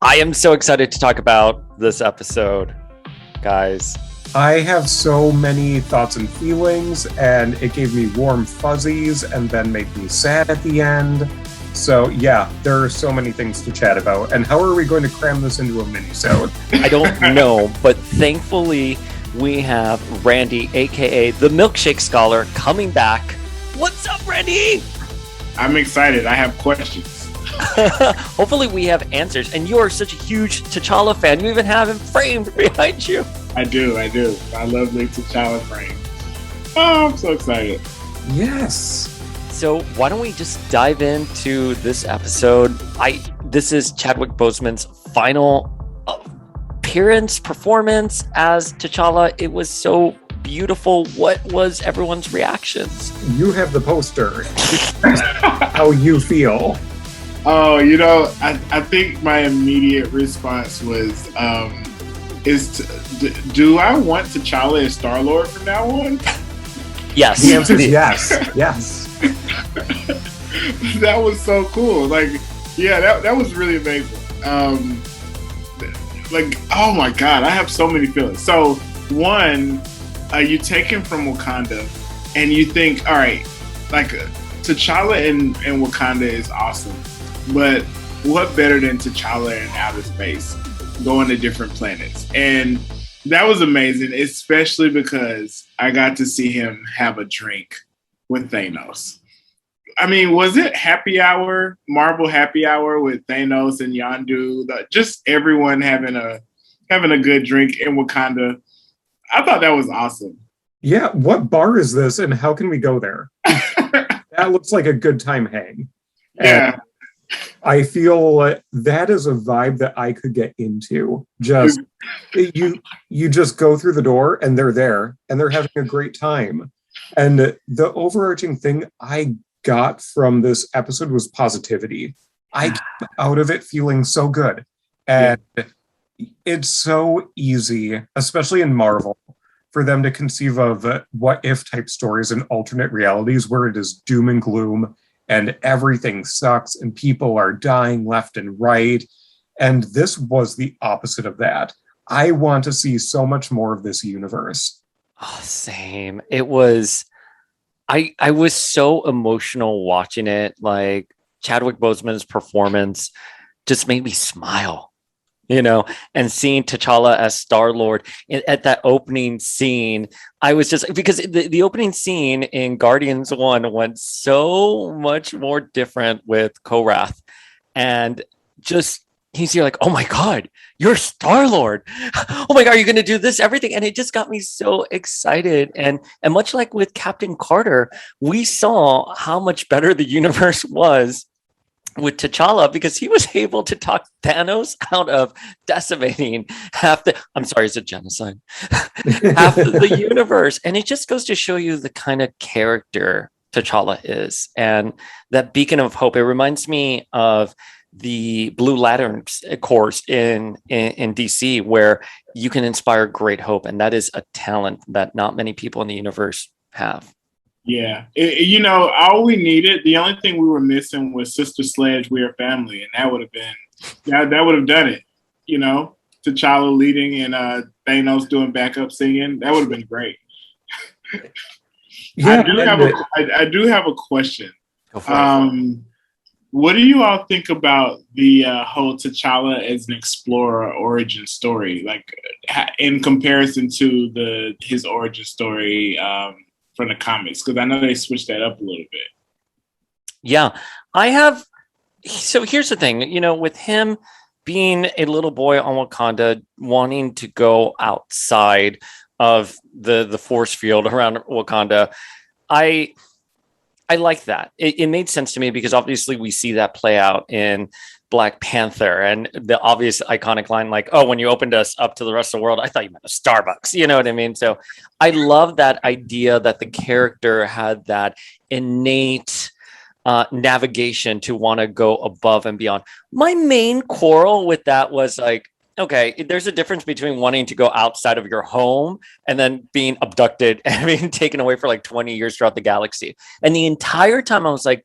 I am so excited to talk about this episode, guys. I have so many thoughts and feelings, and it gave me warm fuzzies and then made me sad at the end. So yeah, there are so many things to chat about. And how are we going to cram this into a mini-sode? I don't know, but thankfully we have Randy, aka the Milkshake Scholar, coming back. What's up, Randy? I'm excited. I have questions. Hopefully we have answers. And you are such a huge T'Challa fan. You even have him framed behind you. I do. I love the T'Challa frame. Oh, I'm so excited. Yes. So why don't we just dive into this episode? This is Chadwick Boseman's final appearance, performance as T'Challa. It was so beautiful. What was everyone's reactions? You have the poster. How you feel. Oh, I think my immediate response was, do I want T'Challa as Star-Lord from now on? Yes. The answer is yes. Yes. That was so cool. Like, yeah, that was really amazing. Oh my God, I have so many feelings. So, one, you take him from Wakanda and you think, all right, like T'Challa in Wakanda is awesome. But what better than T'Challa in outer space, going to different planets? And that was amazing, especially because I got to see him have a drink with Thanos. I mean, was it Marvel happy hour with Thanos and Yondu? Just everyone having a good drink in Wakanda. I thought that was awesome. Yeah, what bar is this and how can we go there? That looks like a good time hang. Yeah. And I feel that is a vibe that I could get into. Just you just go through the door and they're there and they're having a great time. And the overarching thing I got from this episode was positivity. I came out of it feeling so good. And it's so easy, especially in Marvel, for them to conceive of what if type stories and alternate realities where it is doom and gloom and everything sucks and people are dying left and right. And this was the opposite of that. I want to see so much more of this universe. Oh, same. It was, I was so emotional watching it. Like Chadwick Boseman's performance just made me smile. And seeing T'Challa as Star-Lord at that opening scene, I was just, because the opening scene in Guardians 1 went so much more different with Korath. And just, he's here like, oh my God, you're Star-Lord. Oh my God, you're going to do this, everything. And it just got me so excited. And much like with Captain Carter, we saw how much better the universe was with T'Challa, because he was able to talk Thanos out of decimating half it's a genocide, half the universe. And it just goes to show you the kind of character T'Challa is and that beacon of hope. It reminds me of the Blue Lantern Corps in DC, where you can inspire great hope. And that is a talent that not many people in the universe have. Yeah. All we needed, the only thing we were missing was Sister Sledge, We're a Family. And that would have done it. T'Challa leading and Thanos doing backup singing. That would have been great. Yeah, I do have a question. What do you all think about the whole T'Challa as an explorer origin story? Like in comparison to his origin story from the comics, because I know they switched that up a little bit. Yeah, so here's the thing, with him being a little boy on Wakanda, wanting to go outside of the force field around Wakanda, I like that. It made sense to me because obviously we see that play out in Black Panther and the obvious iconic line like, oh, when you opened us up to the rest of the world, I thought you meant a Starbucks. You know what I mean? So I love that idea that the character had that innate navigation to want to go above and beyond. My main quarrel with that was like, okay, there's a difference between wanting to go outside of your home and then being abducted and being taken away for like 20 years throughout the galaxy. And the entire time I was like,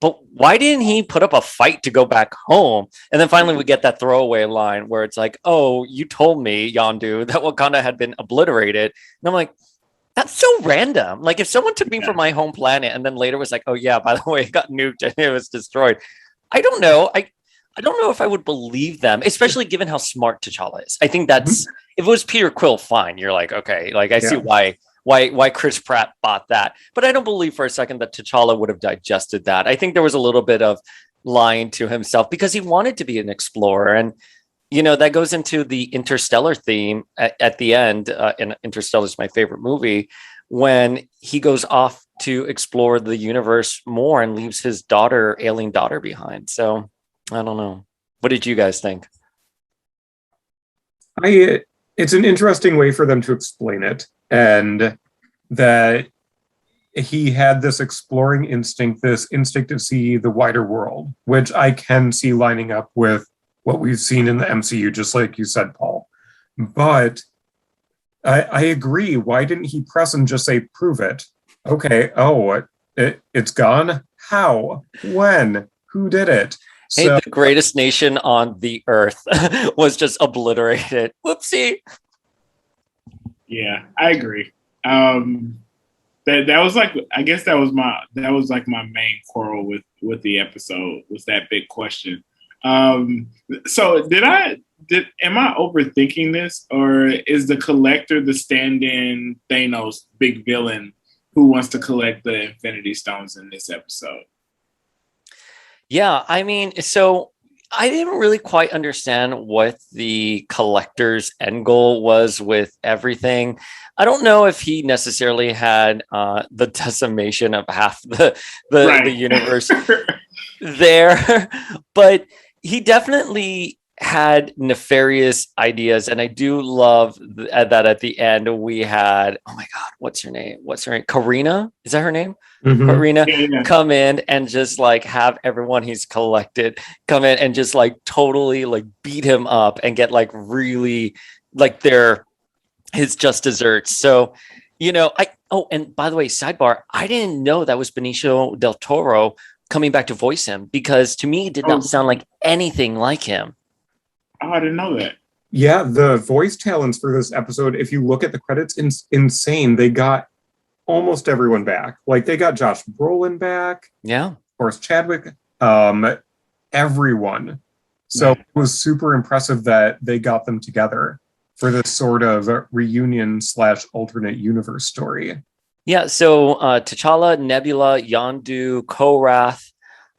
but why didn't he put up a fight to go back home? And then finally we get that throwaway line where it's like, oh, you told me, Yondu, that Wakanda had been obliterated. And I'm like, that's so random. Like if someone took me from my home planet and then later was like, oh yeah, by the way, it got nuked and it was destroyed. I don't know. I don't know if I would believe them, especially given how smart T'Challa is. I think that's if it was Peter Quill, fine. You're like, okay, like I see why Chris Pratt bought that. But I don't believe for a second that T'Challa would have digested that. I think there was a little bit of lying to himself because he wanted to be an explorer. And, you know, that goes into the Interstellar theme at the end. And Interstellar is my favorite movie, when he goes off to explore the universe more and leaves his alien daughter behind. So I don't know. What did you guys think? It's an interesting way for them to explain it, and that he had this exploring instinct, this instinct to see the wider world, which I can see lining up with what we've seen in the MCU, just like you said, Paul. But I agree. Why didn't he press and just say, prove it? Okay. Oh, it's gone? How? When? Who did it? Hey, the greatest nation on the earth was just obliterated. Whoopsie. Yeah, I agree. That was like, I guess that was like my main quarrel with the episode, was that big question. So am I overthinking this, or is the Collector the stand-in Thanos big villain who wants to collect the Infinity Stones in this episode? Yeah, I mean, so I didn't really quite understand what the Collector's end goal was with everything. I don't know if he necessarily had the decimation of half the universe there, but he definitely had nefarious ideas. And I do love that at the end we had, oh my God, what's her name? Karina? Is that her name? Mm-hmm. Karina come in and just like have everyone he's collected come in and just like totally like beat him up and get like really like his just desserts. So, you know, and by the way, sidebar, I didn't know that was Benicio del Toro coming back to voice him, because to me it did not sound like anything like him. Oh, I didn't know that. Yeah, the voice talents for this episode, if you look at the credits, insane. They got almost everyone back. Like they got Josh Brolin back. Yeah. Of course, Chadwick, everyone. So it was super impressive that they got them together for this sort of reunion / alternate universe story. Yeah, so T'Challa, Nebula, Yondu, Korath,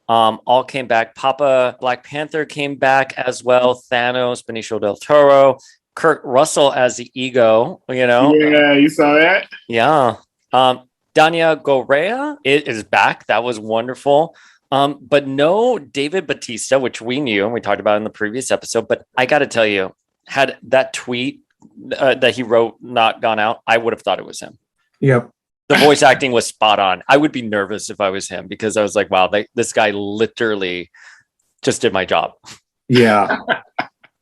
all came back. Papa Black Panther came back as well. Thanos, Benicio del Toro, Kurt Russell as the Ego, you know. Yeah, you saw that? Yeah. Dania Gorea is back. That was wonderful. But no David Bautista, which we knew and we talked about in the previous episode. But I got to tell you, had that tweet that he wrote not gone out, I would have thought it was him. Yep. The voice acting was spot on. I would be nervous if I was him, because I was like, wow, this guy literally just did my job. Yeah.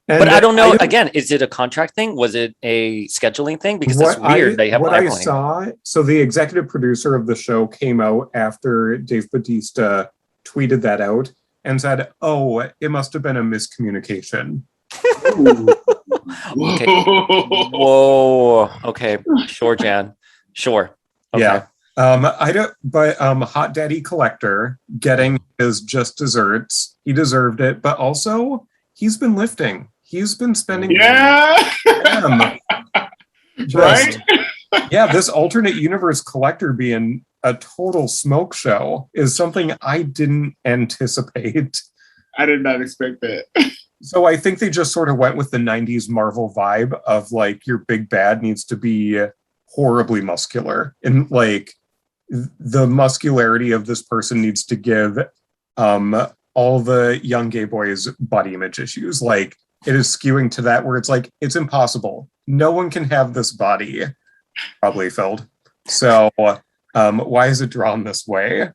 But I don't know. Again, is it a contract thing? Was it a scheduling thing? Because it's weird. They have what I saw. So the executive producer of the show came out after Dave Bautista tweeted that out and said, "Oh, it must have been a miscommunication." Okay. Whoa. Okay. Sure, Jan. Sure. Okay. Yeah. I don't. But Hot Daddy Collector getting his just desserts. He deserved it. But also, he's been lifting. He's been spending. Yeah. Right. Yeah. This alternate universe Collector being a total smoke show is something I didn't anticipate. I did not expect that. So I think they just sort of went with the 90s Marvel vibe of like, your big bad needs to be horribly muscular, and like the muscularity of this person needs to give all the young gay boys body image issues. Like, it is skewing to that where it's like, it's impossible. No one can have this body, probably filled. So why is it drawn this way?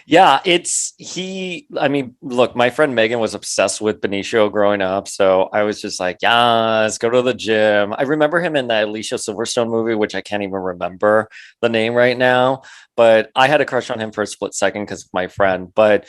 Yeah, it's he. I mean, look, my friend Megan was obsessed with Benicio growing up. So I was just like, yeah, let's go to the gym. I remember him in that Alicia Silverstone movie, which I can't even remember the name right now. But I had a crush on him for a split second because of my friend. But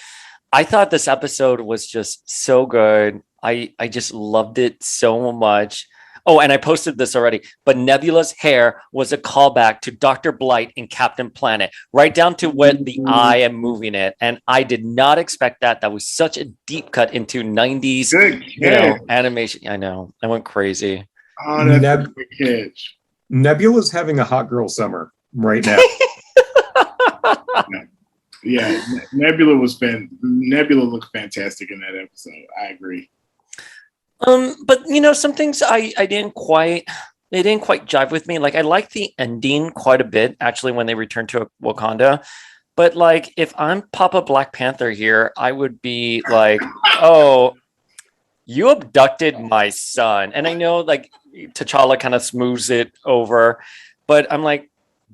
I thought this episode was just so good. I just loved it so much. Oh, and I posted this already, but Nebula's hair was a callback to Dr. Blight in Captain Planet, right down to when the eye am moving it. And I did not expect that. That was such a deep cut into 90s, Good animation. I know. I went crazy. Oh, that's a good catch. Nebula's having a hot girl summer right now. Yeah, Nebula looked fantastic in that episode. I agree. But some things I didn't quite they didn't quite jive with me. Like I like the ending quite a bit actually when they return to Wakanda. But like if I'm Papa Black Panther here, I would be like, oh, you abducted my son. And I know like T'Challa kind of smooths it over, but I'm like,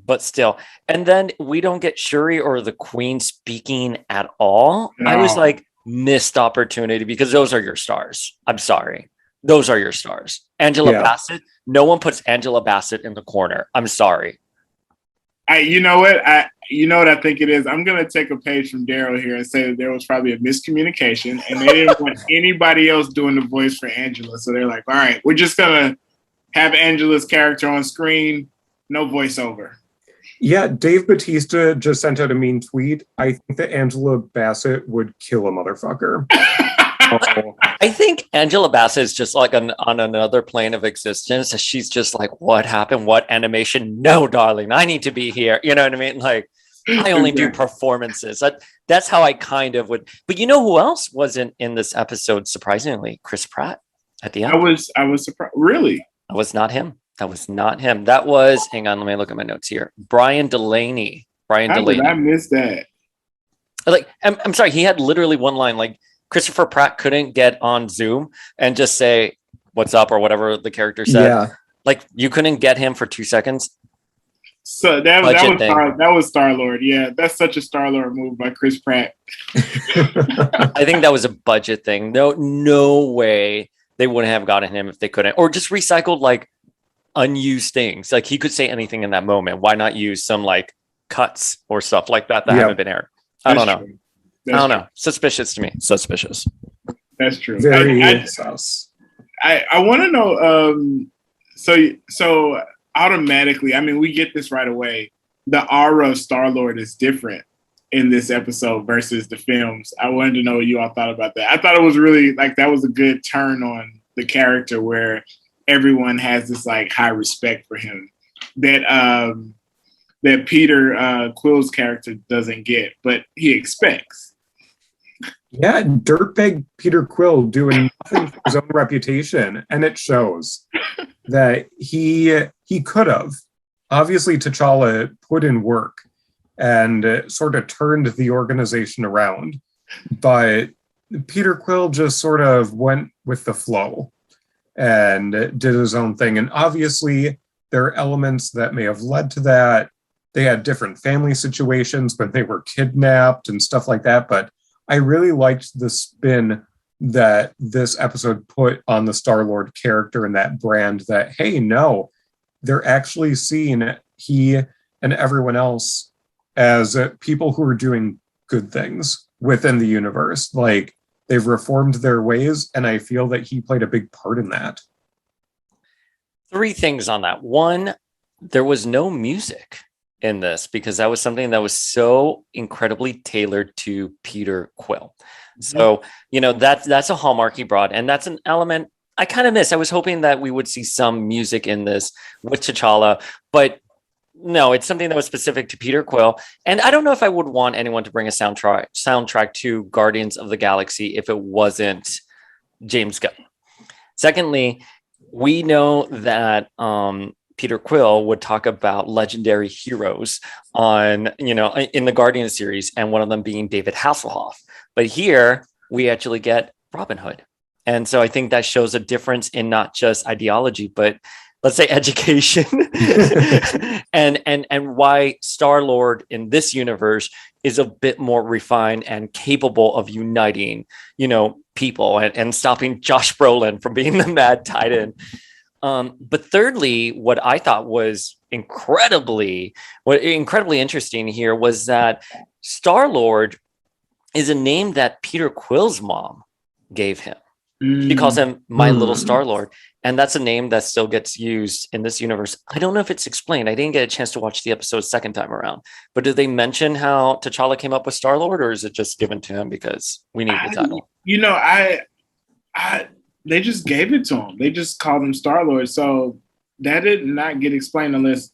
but still. And then we don't get Shuri or the Queen speaking at all. No. I was like, missed opportunity because those are your stars. I'm sorry. Those are your stars. Angela Bassett. No one puts Angela Bassett in the corner. I'm sorry. You know what I think it is? I'm going to take a page from Daryl here and say that there was probably a miscommunication and they didn't want anybody else doing the voice for Angela. So they're like, all right, we're just going to have Angela's character on screen. No voiceover. Yeah, Dave Bautista just sent out a mean tweet. I think that Angela Bassett would kill a motherfucker. I think Angela Bassett is just like on another plane of existence. She's just like, what happened? What animation? No, darling, I need to be here. You know what I mean? Like, I only do performances. That's how I kind of would. But you know who else wasn't in this episode? Surprisingly, Chris Pratt at the end. I was surprised. Really? That was not him. That was, hang on, let me look at my notes here. Brian Delaney. How did I miss that? Like, I'm sorry, he had literally one line. Like, Christopher Pratt couldn't get on Zoom and just say, what's up, or whatever the character said. Yeah. Like, you couldn't get him for 2 seconds. So that was Star-Lord. Yeah, that's such a Star-Lord move by Chris Pratt. I think that was a budget thing. No way they wouldn't have gotten him if they couldn't. Or just recycled, like, unused things. Like he could say anything in that moment. Why not use some like cuts or stuff like that haven't been aired? I don't know. Suspicious to me. Suspicious. That's true. Very sus. I want to know. So automatically, I mean, we get this right away. The aura of Star-Lord is different in this episode versus the films. I wanted to know what you all thought about that. I thought it was really like that was a good turn on the character where everyone has this like high respect for him that Peter Quill's character doesn't get, but he expects. Yeah, dirtbag Peter Quill doing nothing for his own reputation, and it shows that he could have. Obviously, T'Challa put in work and sort of turned the organization around, but Peter Quill just sort of went with the flow and did his own thing. And obviously, there are elements that may have led to that. They had different family situations, but they were kidnapped and stuff like that. But I really liked the spin that this episode put on the Star-Lord character and that brand that, hey, no, they're actually seeing he and everyone else as people who are doing good things within the universe. Like, they've reformed their ways, and I feel that he played a big part in that. 3 things on that. 1, there was no music in this because that was something that was so incredibly tailored to Peter Quill. So, that's a hallmark he brought, and that's an element I kind of miss. I was hoping that we would see some music in this with T'Challa, but no, it's something that was specific to Peter Quill. And I don't know if I would want anyone to bring a soundtrack to Guardians of the Galaxy if it wasn't James Gunn. Secondly, we know that Peter Quill would talk about legendary heroes in the Guardians series, and one of them being David Hasselhoff. But here we actually get Robin Hood. And so I think that shows a difference in not just ideology, but let's say education and why Star-Lord in this universe is a bit more refined and capable of uniting, people and stopping Josh Brolin from being the Mad Titan. But thirdly, what I thought was incredibly interesting here was that Star-Lord is a name that Peter Quill's mom gave him. She calls him My Little Star-Lord. And that's a name that still gets used in this universe. I don't know if it's explained. I didn't get a chance to watch the episode second time around. But did they mention how T'Challa came up with Star-Lord, or is it just given to him because we need the title? They just gave it to him. They just called him Star-Lord. So that did not get explained unless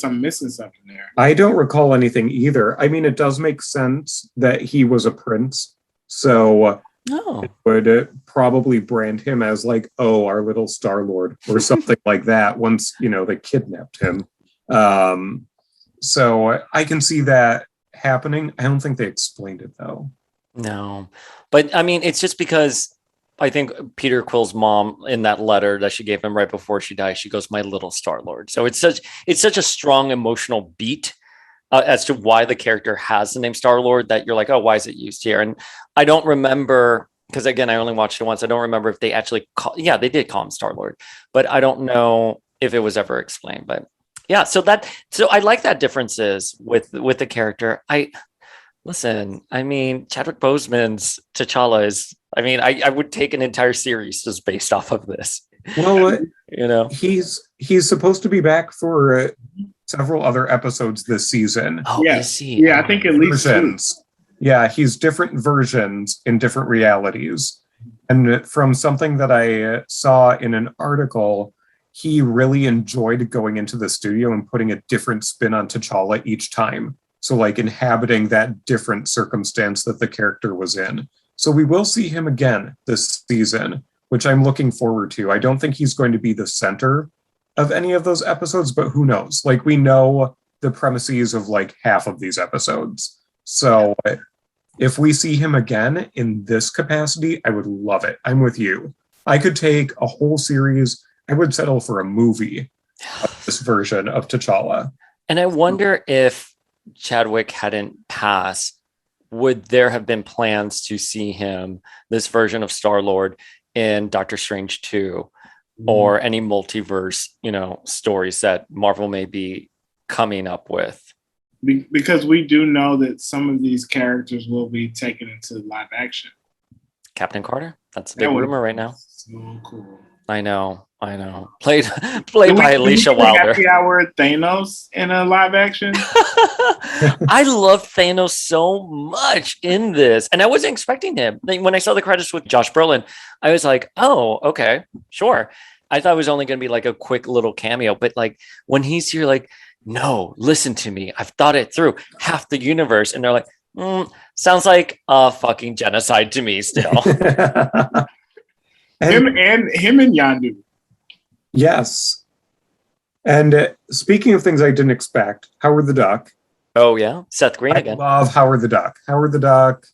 I'm missing something there. I don't recall anything either. I mean, it does make sense that he was a prince. So it would probably brand him as like, oh, our little Star-Lord or something like that once, they kidnapped him. So I can see that happening. I don't think they explained it though. No, but I mean, it's just because I think Peter Quill's mom, in that letter that she gave him right before she died, she goes, "My little Star-Lord." So it's such a strong emotional beat as to why the character has the name Star-Lord that you're like, oh, why is it used here? And I don't remember, because again, I only watched it once. I don't remember if they actually they did call him Star-Lord, but I don't know if it was ever explained. But yeah, so I like that differences with the character. Listen, I mean, Chadwick Boseman's T'Challa is, I would take an entire series just based off of this. Well, he's supposed to be back for several other episodes this season. Oh, yes. Yeah, I think at least versions. Yeah, he's different versions in different realities. And from something that I saw in an article, he really enjoyed going into the studio and putting a different spin on T'Challa each time. So like inhabiting that different circumstance that the character was in. So we will see him again this season, which I'm looking forward to. I don't think he's going to be the center of any of those episodes, but who knows? Like, we know the premises of like half of these episodes. So if we see him again in this capacity, I would love it. I'm with you. I could take a whole series. I would settle for a movie of this version of T'Challa. And I wonder if Chadwick hadn't passed, would there have been plans to see him, this version of Star-Lord, in Doctor Strange 2 or any multiverse, stories that Marvel may be coming up with? Because we do know that some of these characters will be taken into live action. Captain Carter? That's a big rumor right now. So cool. I know. Played by Alicia Wilder. Happy Hour Thanos in a live action. I love Thanos so much in this, and I wasn't expecting him. When I saw the credits with Josh Brolin, I was like, "Oh, okay, sure." I thought it was only going to be like a quick little cameo, but like when he's here, like, no, listen to me. I've thought it through. Half the universe, and they're like, sounds like a fucking genocide to me still. him and Yandu. Yes. And speaking of things I didn't expect, Howard the Duck. Oh, yeah. Seth Green again. I love Howard the Duck. Howard the Duck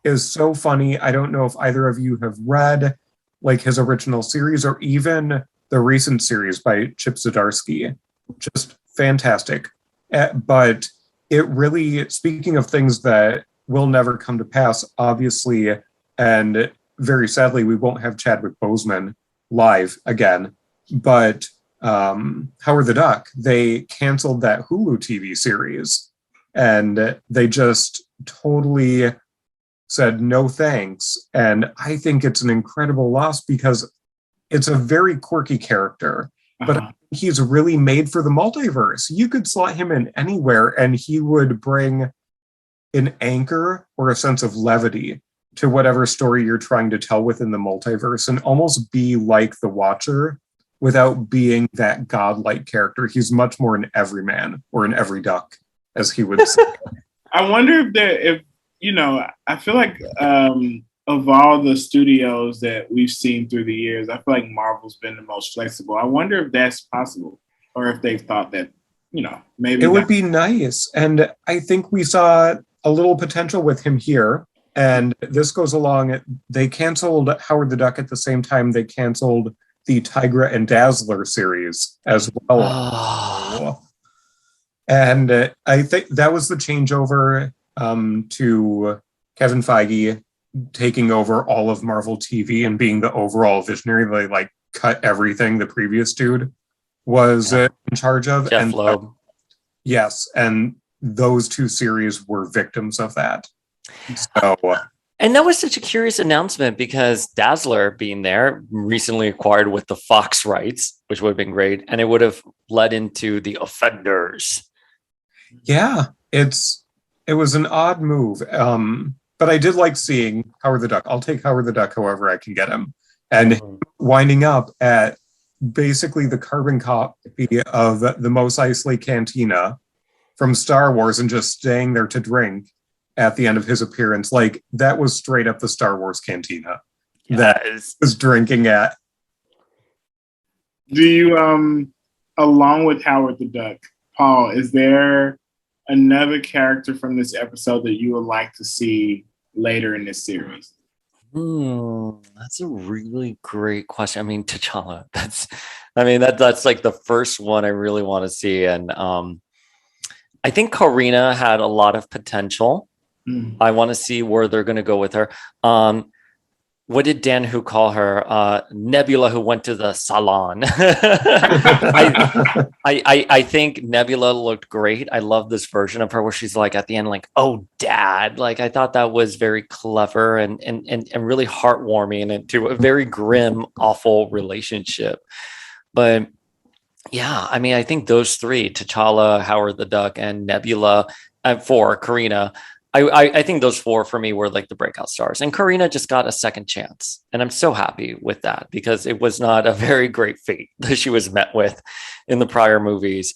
is so funny. I don't know if either of you have read like his original series or even the recent series by Chip Zdarsky. Just fantastic. But it really, speaking of things that will never come to pass, obviously, and very sadly, we won't have Chadwick Boseman live again. But Howard the Duck, they canceled that Hulu TV series, and they just totally said no thanks. And I think it's an incredible loss because it's a very quirky character, but he's really made for the multiverse. You could slot him in anywhere and he would bring an anchor or a sense of levity to whatever story you're trying to tell within the multiverse and almost be like the Watcher without being that godlike character. He's much more an everyman or an every duck, as he would say. I wonder if I feel like of all the studios that we've seen through the years, I feel like Marvel's been the most flexible. I wonder if that's possible, or if they've thought that, maybe it would be nice. And I think we saw a little potential with him here. And this goes along. They canceled Howard the Duck at the same time they canceled the Tigra and Dazzler series as well. And I think that was the changeover. to Kevin Feige taking over all of Marvel TV and being the overall visionary. They like cut everything the previous dude was in charge of. Jeff and Loeb. Yes, and those two series were victims of that. So, and that was such a curious announcement because Dazzler being there recently acquired with the Fox rights, which would have been great, and it would have led into the Offenders. Yeah, it was an odd move, but I did like seeing Howard the Duck. I'll take Howard the Duck however I can get him, and winding up at basically the carbon copy of the Mos Eisley Cantina from Star Wars and just staying there to drink at the end of his appearance. Like, that was straight up the Star Wars Cantina that was drinking at. Do you, along with Howard the Duck, Paul, is there another character from this episode that you would like to see later in this series? That's a really great question. I mean, T'Challa. That's like the first one I really want to see, and I think Karina had a lot of potential. I want to see where they're going to go with her. What did Dan Who call her? Nebula, who went to the salon. I think Nebula looked great. I love this version of her where she's like at the end, like, "Oh, Dad!" Like, I thought that was very clever and really heartwarming and into a very grim, awful relationship. But yeah, I mean, I think those three: T'Challa, Howard the Duck, and Nebula, for Karina. I think those four for me were like the breakout stars, and Karina just got a second chance, and I'm so happy with that because it was not a very great fate that she was met with in the prior movies.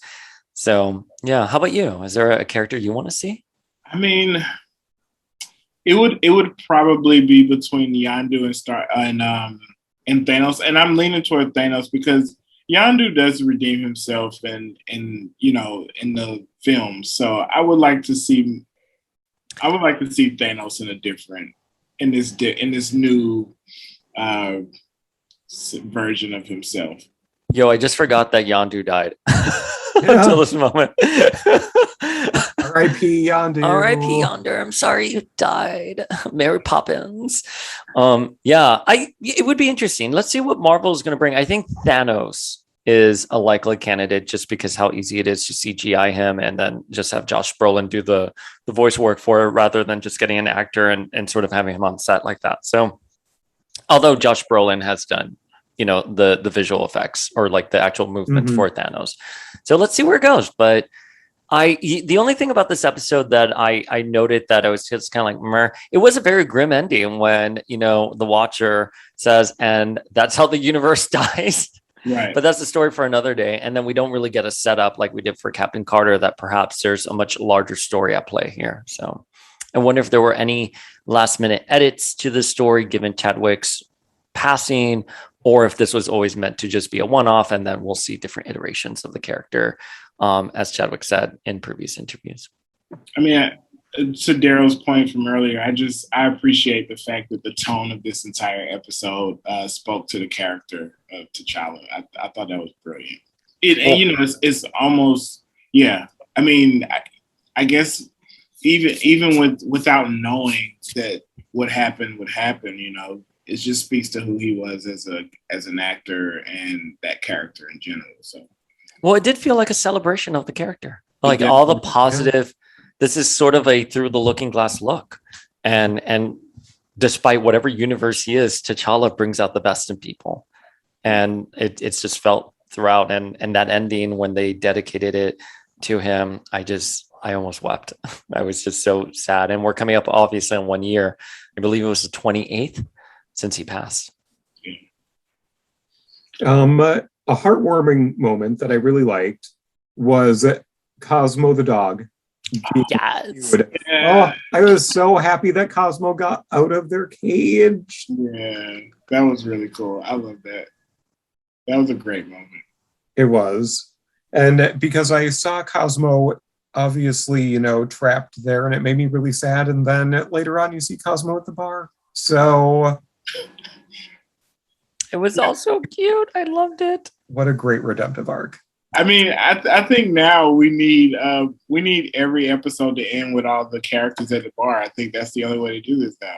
So yeah, how about you? Is there a character you want to see? I mean, it would probably be between Yondu and Thanos, and I'm leaning toward Thanos because Yondu does redeem himself in the film, so I would like to see Thanos in this new version of himself. Yo, I just forgot that Yondu died until this moment. R.I.P. Yondu. R.I.P. Yondu. I'm sorry you died. Mary Poppins. It would be interesting. Let's see what Marvel is going to bring. I think Thanos is a likely candidate just because how easy it is to CGI him and then just have Josh Brolin do the voice work for it rather than just getting an actor and sort of having him on set like that. So although Josh Brolin has done, the visual effects or like the actual movement for Thanos. So let's see where it goes. But the only thing about this episode that I noted that I was just kind of like, meh, it was a very grim ending when, the Watcher says, and that's how the universe dies. Right. But that's the story for another day. And then we don't really get a setup like we did for Captain Carter that perhaps there's a much larger story at play here. So I wonder if there were any last minute edits to the story given Chadwick's passing, or if this was always meant to just be a one-off and then we'll see different iterations of the character, as Chadwick said in previous interviews. I mean, to Daryl's point from earlier, I appreciate the fact that the tone of this entire episode spoke to the character of T'Challa. I thought that was brilliant. It's almost, yeah. I mean, I guess even without knowing that what happened would happen, it just speaks to who he was as an actor and that character in general. So, well, it did feel like a celebration of the character, like all the positive. Yeah. This is sort of a through the looking glass look. And despite whatever universe he is, T'Challa brings out the best in people. And it's just felt throughout. And that ending when they dedicated it to him, I almost wept. I was just so sad. And we're coming up obviously in 1 year. I believe it was the 28th since he passed. A heartwarming moment that I really liked was Cosmo the dog. Yes. Oh, I was so happy that Cosmo got out of their cage. Yeah, that was really cool. I love that. That was a great moment. It was. And because I saw Cosmo obviously, trapped there, and it made me really sad. And then later on, you see Cosmo at the bar. So it was also cute. I loved it. What a great redemptive arc. I mean, I think now we need every episode to end with all the characters at the bar. I think that's the only way to do this now.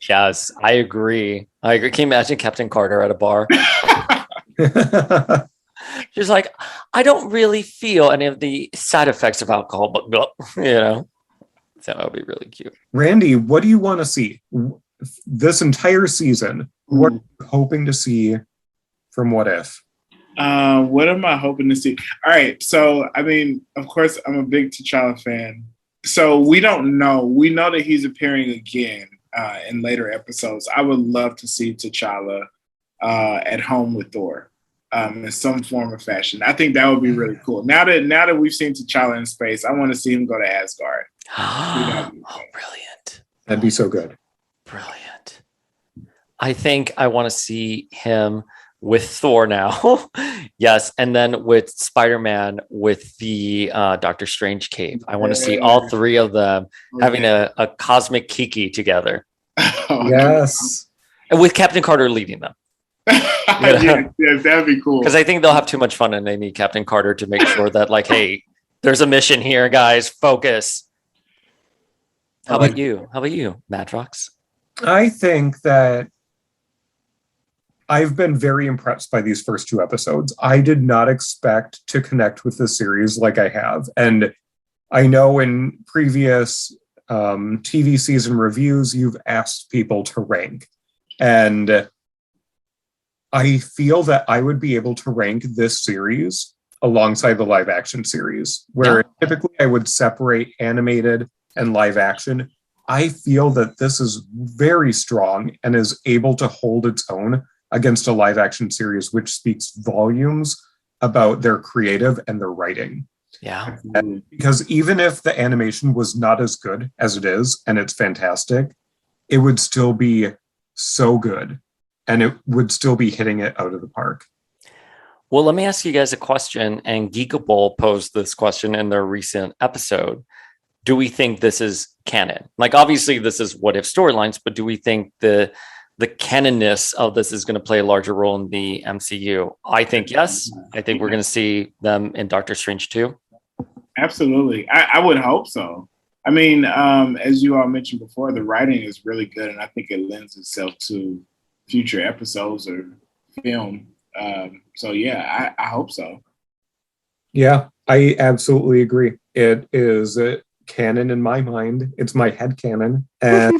Yes, I agree. Can you imagine Captain Carter at a bar? She's like, I don't really feel any of the side effects of alcohol, but so that would be really cute. Randy, what do you want to see this entire season? What are you hoping to see from What If? What am I hoping to see? All right, so I mean, of course, I'm a big T'Challa fan. So we don't know. We know that he's appearing again in later episodes. I would love to see T'Challa at home with Thor. In some form or fashion. I think that would be really cool. Now that we've seen T'Challa in space, I want to see him go to Asgard. Oh, brilliant. That'd be so good. Brilliant. I think I want to see him with Thor now. Yes. And then with Spider-Man with the Doctor Strange cape. I want to see all three of them having a cosmic kiki together. Yes. And with Captain Carter leading them. Yeah, that'd be cool. Because I think they'll have too much fun and they need Captain Carter to make sure that, like, hey, there's a mission here, guys. Focus. How about you, Matrox? I think that I've been very impressed by these first two episodes. I did not expect to connect with the series like I have. And I know in previous TV season reviews, you've asked people to rank. And I feel that I would be able to rank this series alongside the live action series, where typically I would separate animated and live action. I feel that this is very strong and is able to hold its own against a live action series, which speaks volumes about their creative and their writing. Yeah. And because even if the animation was not as good as it is, and it's fantastic, it would still be so good. And it would still be hitting it out of the park. Well, let me ask you guys a question. And Geekable posed this question in their recent episode. Do we think this is canon? Like, obviously, this is What If storylines, but do we think the canonness of this is going to play a larger role in the MCU? I think yes. I think we're going to see them in Doctor Strange too. Absolutely. I would hope so. I mean, as you all mentioned before, the writing is really good, and I think it lends itself to future episodes or film. So yeah, I hope so. Yeah, I absolutely agree. It is canon in my mind. It's my head canon, and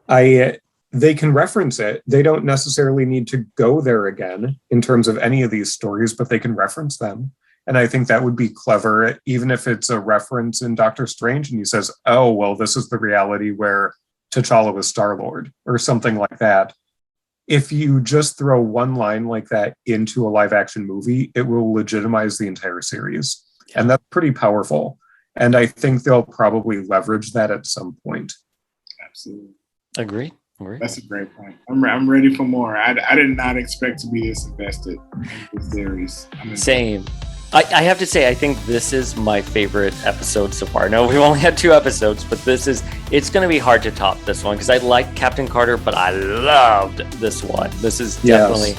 they can reference it. They don't necessarily need to go there again in terms of any of these stories, but they can reference them. And I think that would be clever, even if it's a reference in Doctor Strange and he says, oh, well, this is the reality where T'Challa was Star-Lord or something like that. If you just throw one line like that into a live action movie, it will legitimize the entire series. And that's pretty powerful. And I think they'll probably leverage that at some point. Absolutely. Agree. That's a great point. I'm ready for more. I did not expect to be this invested in this series. Same. I have to say, I think this is my favorite episode so far. No, we've only had 2 episodes, but it's going to be hard to top this one because I like Captain Carter, but I loved this one. This is definitely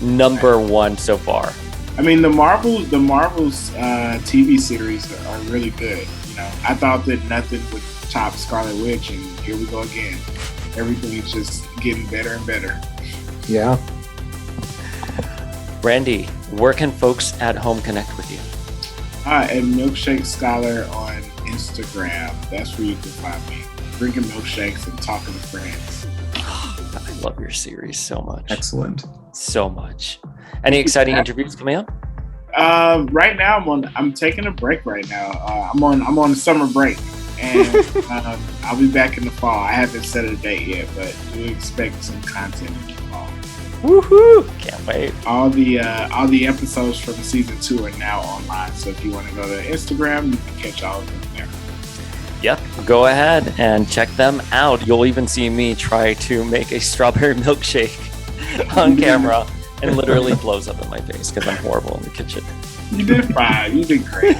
number 1 so far. I mean, the Marvel's TV series are really good. You know, I thought that nothing would top Scarlet Witch, and here we go again. Everything is just getting better and better. Yeah. Randy, where can folks at home connect with you? At Milkshake Scholar on Instagram. That's where you can find me. Drinking milkshakes and talking to friends. I love your series so much. Excellent. So much. Any exciting interviews coming up? Right now, I'm taking a break right now. I'm on summer break. And I'll be back in the fall. I haven't set a date yet, but do expect some content in the fall. Woohoo! Can't wait. All the episodes from season 2 are now online. So if you want to go to Instagram, you can catch all of them there. Yep, go ahead and check them out. You'll even see me try to make a strawberry milkshake on camera and literally blows up in my face because I'm horrible in the kitchen. You did fine. You did great.